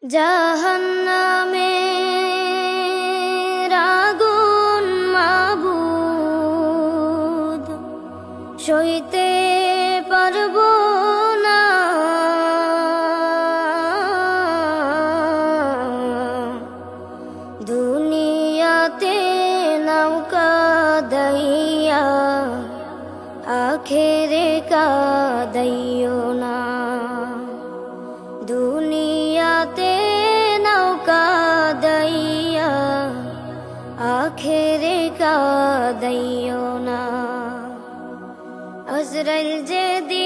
জাহান্নামের আগুন মাবুদ সইতে পারবো না, দুনিয়াতে নৌকা দাইয়া আখেরে কাদাইও না। দুনিয়াতে নৌকা দাইয়া আখেরে কাদাইও না। আজরাইল যেদিন